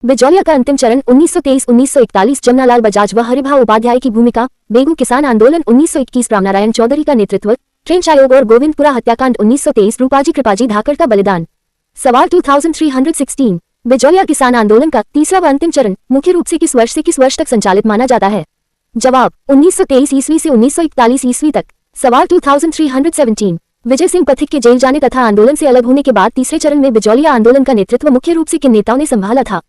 बिजौलिया का अंतिम चरण 1923-1941 जमनालाल बजाज व हरिभाऊ उपाध्याय की भूमिका, बेगू किसान आंदोलन 1921 रामनारायण चौधरी का नेतृत्व, ट्रेंच आयोग और गोविंदपुरा हत्याकांड 1923 रूपाजी कृपाजी धाकड़ का बलिदान। सवाल 2316 बिजौलिया किसान आंदोलन का तीसरा व अंतिम चरण मुख्य रूप से किस वर्ष से किस वर्ष तक संचालित माना जाता है? जवाब 1923 ईस्वी से 1941 ईस्वी तक। सवाल 2317 विजय सिंह पथिक के जेल जाने तथा आंदोलन से अलग होने के बाद तीसरे चरण में बिजौलिया आंदोलन का नेतृत्व मुख्य रूप से किन नेताओं ने संभाला था?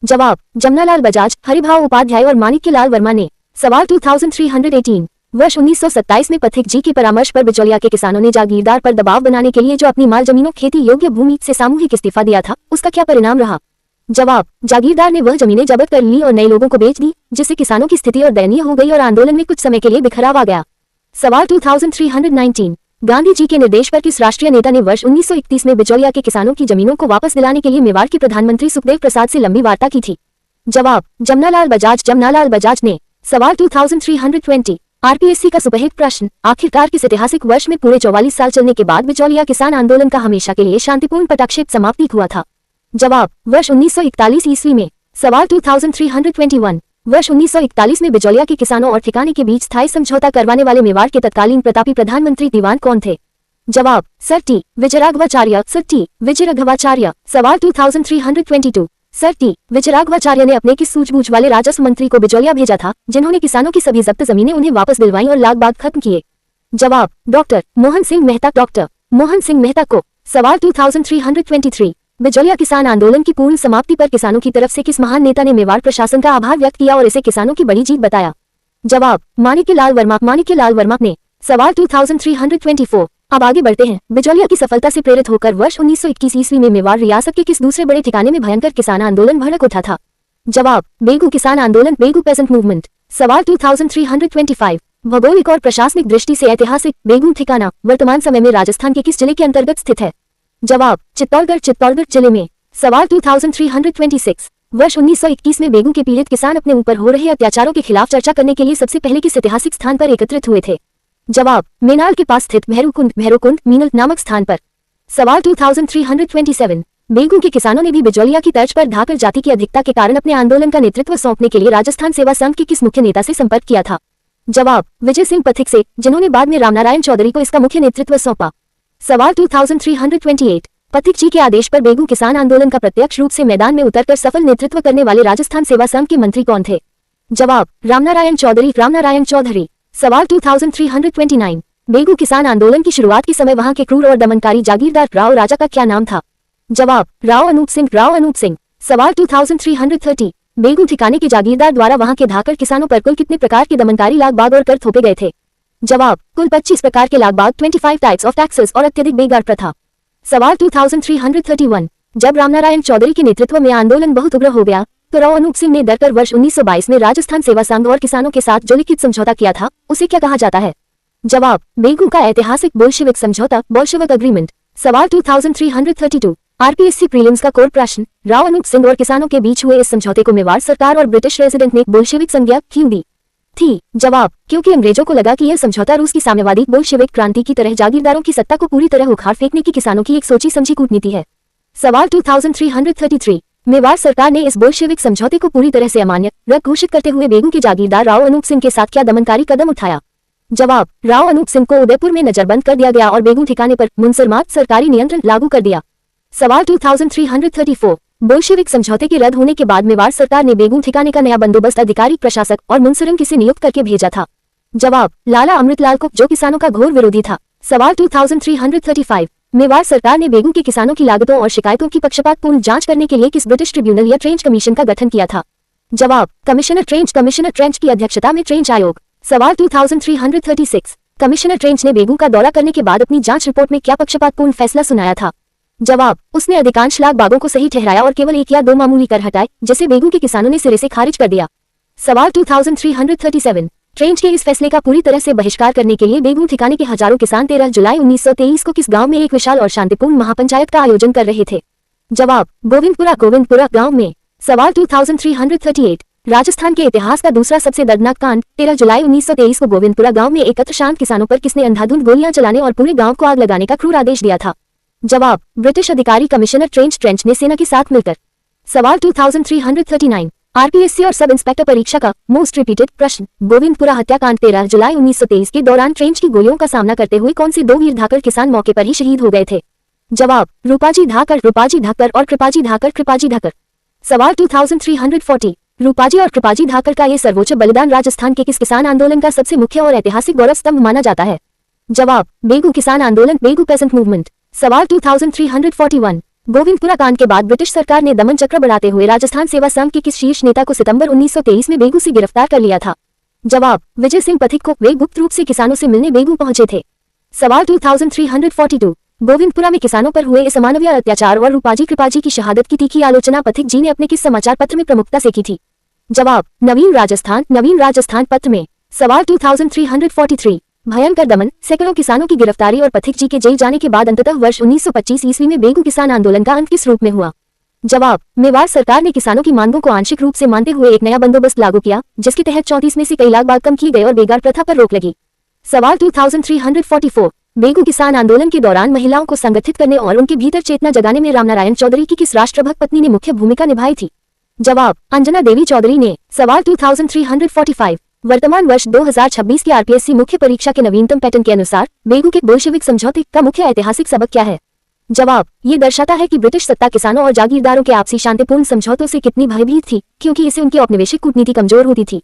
जवाब जमनालाल बजाज, हरिभाऊ उपाध्याय और माणिक्यलाल वर्मा ने। सवाल 2318 वर्ष 1927 में पथिक जी के परामर्श पर बिजौलिया के किसानों ने जागीरदार पर दबाव बनाने के लिए जो अपनी माल जमीनों खेती योग्य भूमि से सामूहिक इस्तीफा दिया था, उसका क्या परिणाम रहा? जवाब जागीरदार ने वह जमीनें जब्त कर ली और नए लोगों को बेच दी, जिससे किसानों की स्थिति और दयनीय हो गई और आंदोलन में कुछ समय के लिए बिखराव आ गया। सवाल 2319 गांधी जी के निर्देश पर किस राष्ट्रीय नेता ने वर्ष 1931 में बिजौलिया के किसानों की जमीनों को वापस दिलाने के लिए मेवाड़ के प्रधानमंत्री सुखदेव प्रसाद से लंबी वार्ता की थी? जवाब जमनालाल बजाज ने। सवाल 2320 आरपीएससी का सुपरहिट प्रश्न, आखिरकार किस ऐतिहासिक वर्ष में पूरे 44 साल चलने के बाद बिजौलिया किसान आंदोलन का हमेशा के लिए शांतिपूर्ण पटाक्षेप समाप्ति हुआ था? जवाब वर्ष 1941 ईस्वी में। सवाल 2321 वर्ष 1941 में बिजौलिया के किसानों और ठिकाने के बीच स्थायी समझौता करवाने वाले मेवाड़ के तत्कालीन प्रतापी प्रधानमंत्री दीवान कौन थे? जवाब सर टी विजयराघवाचार्य। सवाल 2322 सर टी विजयराघवाचार्य ने अपने किस सूझबूझ वाले राजस्व मंत्री को बिजौलिया भेजा था, जिन्होंने किसानों की सभी जब्त जमीनें उन्हें वापस दिलवाई और लाग बाग खत्म किए? जवाब डॉक्टर मोहन सिंह मेहता को। सवाल 2323 बिजौलिया किसान आंदोलन की पूर्ण समाप्ति पर किसानों की तरफ से किस महान नेता ने मेवाड़ प्रशासन का आभार व्यक्त किया और इसे किसानों की बड़ी जीत बताया? जवाब माणिक्यलाल वर्मा ने। सवाल 2324 अब आगे बढ़ते हैं। बिजौलिया की सफलता से प्रेरित होकर वर्ष 1921 ईस्वी में मेवाड़ रियासत के किस दूसरे बड़े ठिकाने में भयंकर किसान आंदोलन भड़क उठा था? जवाब बेगू किसान आंदोलन, बेगू पेजेंट मूवमेंट। सवाल 2325 भौगोलिक और प्रशासनिक दृष्टि से ऐतिहासिक बेगू ठिकाना वर्तमान समय में राजस्थान के किस जिले के अंतर्गत स्थित है? जवाब चित्तौड़गढ़ जिले में। सवाल 2326 वर्ष 1921 में बेगू के पीड़ित किसान अपने ऊपर हो रहे अत्याचारों के खिलाफ चर्चा करने के लिए सबसे पहले किस ऐतिहासिक स्थान पर एकत्रित हुए थे? जवाब मेनाल के पास स्थित भैरोकुंड मीनल नामक स्थान पर। सवाल 2327 बेगू के किसानों ने भी बिजौलिया की तर्ज पर धाकड़ जाति की अधिकता के कारण अपने आंदोलन का नेतृत्व सौंपने के लिए राजस्थान सेवा संघ के किस मुख्य नेता से संपर्क किया था? जवाब विजय सिंह पथिक से, जिन्होंने बाद में रामनारायण चौधरी को इसका मुख्य नेतृत्व सौंपा। सवाल 2328 पथिक जी के आदेश पर बेगू किसान आंदोलन का प्रत्यक्ष रूप से मैदान में उतरकर सफल नेतृत्व करने वाले राजस्थान सेवा संघ के मंत्री कौन थे? जवाब रामनारायण चौधरी। सवाल 2329 बेगू किसान आंदोलन की शुरुआत के समय वहां के क्रूर और दमनकारी जागीरदार राव राजा का क्या नाम था? जवाब राव अनूप सिंह। सवाल 2330 बेगू ठिकाने के जागीरदार द्वारा वहां के धाकड़ किसानों पर कुल कितने प्रकार के दमनकारी लागबाग और कर थोपे गए थे? जवाब कुल 25 प्रकार के लागबाग, 25 टाइप्स ऑफ टैक्सेस और अत्यधिक बेगार प्रथा। सवाल 2331 जब रामनारायण चौधरी के नेतृत्व में आंदोलन बहुत उग्र हो गया तो राव अनूप सिंह ने डरकर वर्ष 1922 में राजस्थान सेवा संघ और किसानों के साथ जो लिखित समझौता किया था, उसे क्या कहा जाता है? जवाब बेगू का ऐतिहासिक बोल्शेविक समझौता, बोल्शेविक एग्रीमेंट। सवाल 2332 आरपीएससी प्रीलिम्स का कोर प्रश्न, राव अनूप सिंह और किसानों के बीच हुए इस समझौते को मेवाड़ सरकार और ब्रिटिश रेजिडेंट ने बोल्शेविक संज्ञा क्यों दी थी? जवाब क्योंकि अंग्रेजों को लगा कि यह समझौता रूस की साम्यवादी बोल्शेविक क्रांति की तरह जागीरदारों की सत्ता को पूरी तरह उखाड़ फेंकने की किसानों की एक सोची समझी कूटनीति है। सवाल 2333 मेवाड़ सरकार ने इस बोल्शेविक समझौते को पूरी तरह से अमान्य रद्द घोषित करते हुए बेगू के जागीरदार राव अनूप सिंह के साथ क्या दमनकारी कदम उठाया? जवाब राव अनूप सिंह को उदयपुर में नजरबंद कर दिया गया और बेगू ठिकाने पर मुनसरमात सरकारी नियंत्रण लागू कर दिया। सवाल 2334 बोल्शेविक समझौते के रद्द होने के बाद मेवाड़ सरकार ने बेगू ठिकाने का नया बंदोबस्त अधिकारी, प्रशासक और मुनसरम किसे नियुक्त करके भेजा था? जवाब लाला अमृतलाल को, जो किसानों का घोर विरोधी था। सवाल 2335 मेवाड़ सरकार ने बेगू के किसानों की लागतों और शिकायतों की पक्षपातपूर्ण जांच करने के लिए किस ब्रिटिश ट्रिब्यूनल या ट्रेंच कमीशन का गठन किया था? जवाब कमिश्नर ट्रेंच की अध्यक्षता में ट्रेंच आयोग। सवाल 2336 कमिश्नर ट्रेंच ने बेगू का दौरा करने के बाद अपनी जांच रिपोर्ट में क्या पक्षपातपूर्ण फैसला सुनाया था? जवाब उसने अधिकांश लाग बागों को सही ठहराया और केवल 1 या 2 मामूली कर हटाए, जिसे बेगू के किसानों ने सिरे से खारिज कर दिया। सवाल 2337 ट्रेंच के इस फैसले का पूरी तरह से बहिष्कार करने के लिए बेगू ठिकाने के हजारों किसान 13 जुलाई 1923 को किस गांव में एक विशाल और शांतिपूर्ण महापंचायत का आयोजन कर रहे थे? जवाब गोविंदपुरा गांव में। सवाल 2338 राजस्थान के इतिहास का दूसरा सबसे दर्दनाक कांड 13 जुलाई 1923 को गोविंदपुरा गांव में एकत्र शांत किसानों पर किसने अंधाधुंध गोलियां चलाने और पूरे गांव को आग लगाने का क्रूर आदेश दिया था? जवाब ब्रिटिश अधिकारी कमिश्नर ट्रेंच ने सेना के साथ मिलकर। सवाल 2339 आरपीएससी और सब इंस्पेक्टर परीक्षा का मोस्ट रिपीटेड प्रश्न। गोविंदपुरा हत्याकांड 13 जुलाई 1923 के दौरान ट्रेंच की गोलियों का सामना करते हुए कौन से दो वीर धाकड़ किसान मौके पर ही शहीद हो गए थे? जवाब, रूपाजी धाकड़ और कृपाजी धाकड़। सवाल 2340 रूपाजी और कृपाजी धाकड़ का ये सर्वोच्च बलिदान राजस्थान के किस किसान आंदोलन का सबसे मुख्य और ऐतिहासिक गौरव स्तंभ माना जाता है? जवाब, बेगू किसान आंदोलन, बेगू पेसेंट मूवमेंट। सवाल 2341 गोविंदपुरा कांड के बाद ब्रिटिश सरकार ने दमन चक्र बढ़ाते हुए राजस्थान सेवा संघ के किस शीर्ष नेता को सितंबर 1923 में बेगू से गिरफ्तार कर लिया था? जवाब, विजय सिंह पथिक को। वे गुप्त रूप से किसानों से मिलने बेगू पहुंचे थे। सवाल 2342 गोविंदपुरा में किसानों पर हुए इस अमानवीय अत्याचार और रूपाजी कृपाजी की शहादत की तीखी आलोचना पथिक जी ने अपने किस समाचार पत्र में प्रमुखता से की थी? जवाब, नवीन राजस्थान पत्र में। सवाल 2343 भयंकर दमन, सैकड़ों किसानों की गिरफ्तारी और पथिक जी के जेल जाने के बाद अंततः वर्ष 1925 ईस्वी में बेगू किसान आंदोलन का अंत किस रूप में हुआ? जवाब, मेवाड़ सरकार ने किसानों की मांगों को आंशिक रूप से मानते हुए एक नया बंदोबस्त लागू किया, जिसके तहत 34 में से कई लाख बाग कम किए गए और बेगार प्रथा पर रोक लगी। सवाल 2344 बेगू किसान आंदोलन के दौरान महिलाओं को संगठित करने और उनके भीतर चेतना जगाने में रामनारायण चौधरी की किस राष्ट्रभक्त पत्नी ने मुख्य भूमिका निभाई थी? जवाब, अंजना देवी चौधरी ने। सवाल 2345 वर्तमान वर्ष 2026 की आरपीएससी मुख्य परीक्षा के नवीनतम पैटर्न के अनुसार बेगू के बोल्शेविक समझौते का मुख्य ऐतिहासिक सबक क्या है? जवाब, ये दर्शाता है कि ब्रिटिश सत्ता किसानों और जागीरदारों के आपसी शांतिपूर्ण समझौतों से कितनी भयभीत थी, क्योंकि इससे उनकी औपनिवेशिक कूटनीति कमजोर होती थी।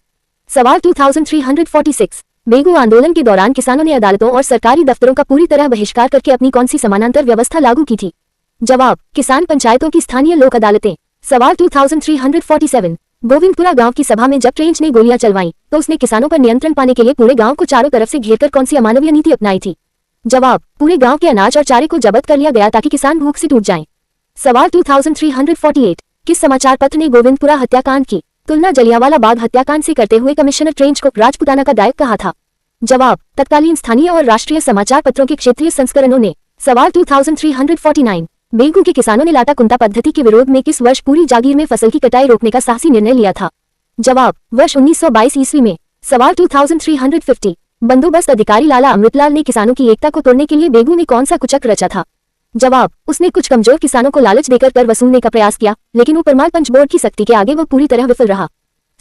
सवाल 2346 बेगू आंदोलन के दौरान किसानों ने अदालतों और सरकारी दफ्तरों का पूरी तरह बहिष्कार करके अपनी कौन सी समानांतर व्यवस्था लागू की थी? जवाब, किसान पंचायतों की स्थानीय लोक अदालतें। सवाल 2347 गोविंदपुरा गांव की सभा में जब ट्रेंच ने गोलियां चलवाईं, तो उसने किसानों पर नियंत्रण पाने के लिए पूरे गांव को चारों तरफ से घेरकर कौन सी अमानवीय नीति अपनाई थी? जवाब, पूरे गांव के अनाज और चारे को जब्त कर लिया गया ताकि किसान भूख से टूट जाएं। सवाल 2348 किस समाचार पत्र ने गोविंदपुरा हत्याकांड की तुलना जलियांवाला बाग हत्याकांड से करते हुए कमिश्नर ट्रेंच को राजपुताना का दायक कहा था? जवाब, तत्कालीन स्थानीय और राष्ट्रीय समाचार पत्रों के क्षेत्रीय संस्करणों ने। सवाल 2349 बेगू के किसानों ने लाटा कुंता पद्धति के विरोध में किस वर्ष पूरी जागीर में फसल की कटाई रोकने का साहसी निर्णय लिया था? जवाब, वर्ष 1922 ईस्वी में। सवाल 2350 बंदोबस्त अधिकारी लाला अमृतलाल ने किसानों की एकता को तोड़ने के लिए बेगू में कौन सा कुचक्र रचा था? जवाब, उसने कुछ कमजोर किसानों को लालच देकर कर वसूलने का प्रयास किया, लेकिन ऊपरमाल पंचबोर्ड की सख्ती के आगे वह पूरी तरह विफल रहा।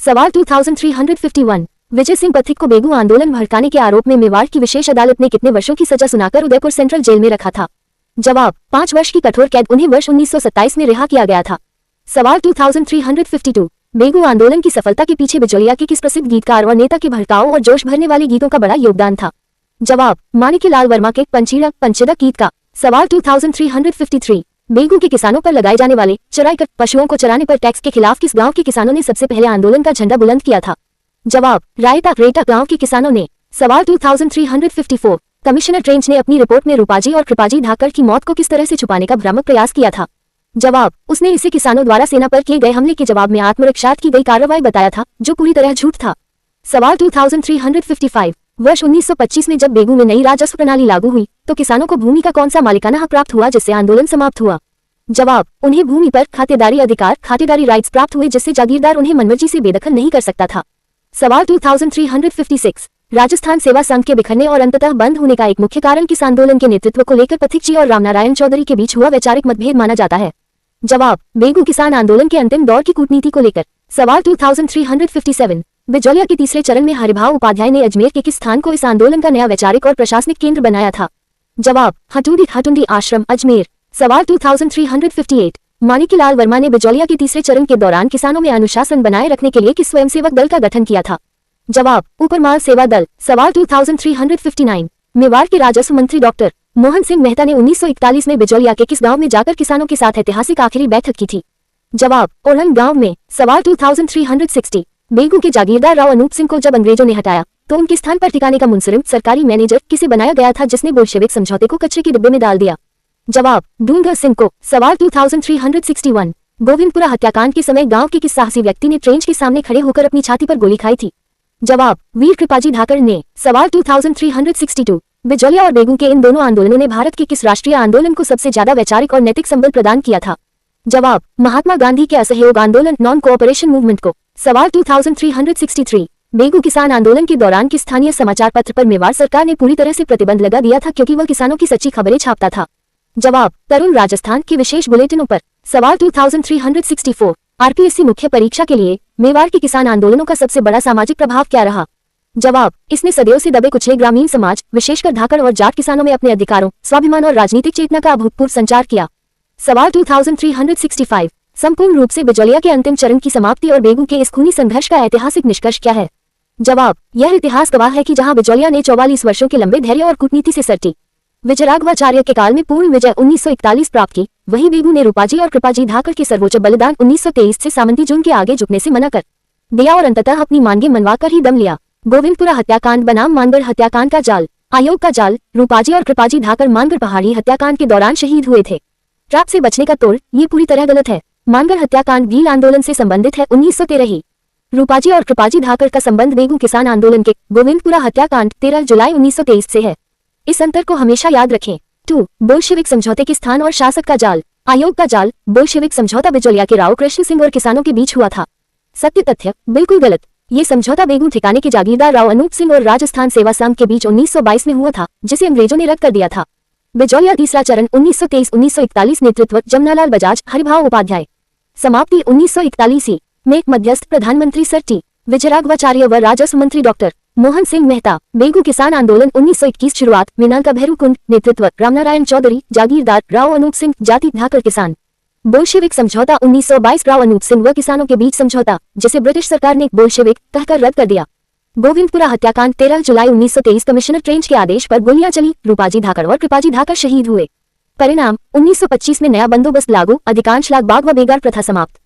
सवाल 2351 विजय सिंह पथिक को बेगू आंदोलन भड़काने के आरोप में मेवाड़ की विशेष अदालत ने कितने वर्षों की सजा सुनाकर उदयपुर सेंट्रल जेल में रखा था? जवाब, 5 वर्ष की कठोर कैद। उन्हें वर्ष 1927 में रिहा किया गया था। सवाल 2352 बेगू आंदोलन की सफलता के पीछे बिजोलिया के किस प्रसिद्ध गीतकार और नेता के भड़काऊ और जोश भरने वाले गीतों का बड़ा योगदान था? जवाब, माणिक्यलाल वर्मा के पंचेदा गीत का। सवाल 2353 बेगू के किसानों पर लगाए जाने वाले चराई कर पशुओं को चराने पर टैक्स के खिलाफ किस गांव के किसानों ने सबसे पहले आंदोलन का झंडा बुलंद किया था? जवाब, रेटा गांव के किसानों ने। सवाल 2354 कमिश्नर ट्रेंच ने अपनी रिपोर्ट में रूपाजी और कृपाजी धाकड़ की मौत को किस तरह से छुपाने का भ्रामक प्रयास किया था? जवाब, उसने इसे किसानों द्वारा सेना पर किए गए हमले के जवाब में आत्मरक्षार्थ की गई कार्रवाई बताया था, जो पूरी तरह झूठ था। सवाल 2355 वर्ष 1925 में जब बेगू में नई राजस्व प्रणाली लागू हुई, तो किसानों को भूमि का कौन सा मालिकाना हक प्राप्त हुआ जिससे आंदोलन समाप्त हुआ? जवाब, उन्हें भूमि पर खातेदारी राइट्स प्राप्त हुए, जिससे जागीरदार उन्हें मनमर्जी से बेदखल नहीं कर सकता था। सवाल 2356 राजस्थान सेवा संघ के बिखरने और अंततः बंद होने का एक मुख्य कारण किस आंदोलन के नेतृत्व को लेकर पथिक जी और रामनारायण चौधरी के बीच हुआ वैचारिक मतभेद माना जाता है? जवाब, बेगू किसान आंदोलन के अंतिम दौर की कूटनीति को लेकर। सवाल 2357 बिजोलिया के तीसरे चरण में हरिभाव उपाध्याय ने अजमेर के किस स्थान को इस आंदोलन का नया वैचारिक और प्रशासनिक केंद्र बनाया था? जवाब, हटुंडी आश्रम, अजमेर। सवाल 2358 माणिक्यलाल वर्मा ने बिजोलिया के तीसरे चरण के दौरान किसानों में अनुशासन बनाए रखने के लिए किस स्वयंसेवक दल का गठन किया था? जवाब, ऊपरमाल सेवा दल। सवाल 2359 मेवाड़ के राजस्व मंत्री डॉक्टर मोहन सिंह मेहता ने 1941 में बिजोलिया के किस गांव में जाकर किसानों के साथ ऐतिहासिक आखिरी बैठक की थी? जवाब, ओढ़न गांव में। सवाल 2360 बेगू के जागीरदार राव अनूप सिंह को जब अंग्रेजों ने हटाया, तो उनके स्थान पर ठिकाने का मुंसरिम सरकारी मैनेजर किसे बनाया गया था, जिसने बोल्शेविक समझौते को कचरे के डिब्बे में डाल दिया? जवाब, ढूंढर सिंह को। सवाल 2361 गोविंदपुरा हत्याकांड के समय गांव के किस साहसी व्यक्ति ने ट्रेंच के सामने खड़े होकर अपनी छाती पर गोली खाई थी? जवाब, वीर कृपाजी धाकड़ ने। सवाल 2362 बिजोलिया और बेगू के इन दोनों आंदोलनों ने भारत के किस राष्ट्रीय आंदोलन को सबसे ज्यादा वैचारिक और नैतिक संबल प्रदान किया था? जवाब, महात्मा गांधी के असहयोग आंदोलन, नॉन कोऑपरेशन मूवमेंट को। सवाल 2363 बेगू किसान आंदोलन के दौरान किस स्थानीय समाचार पत्र पर मेवाड़ सरकार ने पूरी तरह से प्रतिबंध लगा दिया था, क्योंकि वह किसानों की सच्ची खबरें छापता था? जवाब, तरुण राजस्थान के विशेष बुलेटिनों पर। सवाल 2364 आरपीएससी मुख्य परीक्षा के लिए मेवाड़ के किसान आंदोलनों का सबसे बड़ा सामाजिक प्रभाव क्या रहा? जवाब, इसने सदियों से दबे कुचले ग्रामीण समाज, विशेषकर धाकड़ और जाट किसानों में अपने अधिकारों, स्वाभिमान और राजनीतिक चेतना का अभूतपूर्व संचार किया। सवाल 2365, संपूर्ण रूप से बिजौलिया के अंतिम चरण की समाप्ति और बेगू के इस खूनी संघर्ष का ऐतिहासिक निष्कर्ष क्या है? जवाब, यह इतिहास गवाह है कि जहां बिजौलिया ने 44 वर्षों के लंबे धैर्य और कूटनीति से सटी विजयराघवाचार्य के काल में पूर्ण विजय 1941 प्राप्त की, वहीं बेगू ने रूपाजी और कृपाजी धाकड़ के सर्वोच्च बलिदान 1923 से सामंती जून के आगे झुकने से मना कर दिया और अंततः अपनी मांगे मनवाकर ही दम लिया। गोविंदपुरा हत्याकांड बनाम मानगढ़ हत्याकांड का जाल, आयोग का जाल। रूपाजी और कृपाजी धाकड़ मानगढ़ पहाड़ी हत्याकांड के दौरान शहीद हुए थे। ट्रैप से बचने का तोड़, ये पूरी तरह गलत है। मानगढ़ हत्याकांड भील आंदोलन से संबंधित है, 1913 ही। रूपाजी और कृपाजी धाकड़ का संबंध बेगू किसान आंदोलन के गोविंदपुरा हत्याकांड 13 जुलाई 1923 से है। इस अंतर को हमेशा याद रखें। 2. बोल्शेविक समझौते के स्थान और शासक का जाल, आयोग का जाल। बोल्शेविक समझौता बिजौलिया के राव कृष्ण सिंह और किसानों के बीच हुआ था। सत्य तथ्य, बिल्कुल गलत। ये समझौता बेगू ठिकाने के जागीरदार राव अनूप सिंह और राजस्थान सेवा संघ के बीच 1922 में हुआ था, जिसे अंग्रेजों ने रद्द कर दिया था। बिजौलिया तीसरा चरण 1923-1941 नेतृत्व जमनालाल बजाज, हरिभाव उपाध्याय। समाप्ति 1941 ही में एक मध्यस्थ प्रधानमंत्री सर टी विजयराघवाचार्य व राजस्व मंत्री डॉक्टर मोहन सिंह मेहता। बेगू किसान आंदोलन 1921 शुरुआत मीनाल का भैरूकुंड, नेतृत्व रामनारायण चौधरी, जागीरदार राव अनूप सिंह, जाति धाकड़ किसान। बोल्शेविक समझौता 1922 राव अनूप सिंह व किसानों के बीच समझौता, जिसे ब्रिटिश सरकार ने बोल्शेविक कहकर रद्द कर दिया। गोविंदपुरा हत्याकांड 13 जुलाई 1923 कमिश्नर ट्रेंच के आदेश पर गोलियां चली, रूपाजी धाकड़ और कृपाजी धाकड़ शहीद हुए। परिणाम 1925 में नया बंदोबस्त लागू, अधिकांश लाग बाग व बेगार प्रथा समाप्त।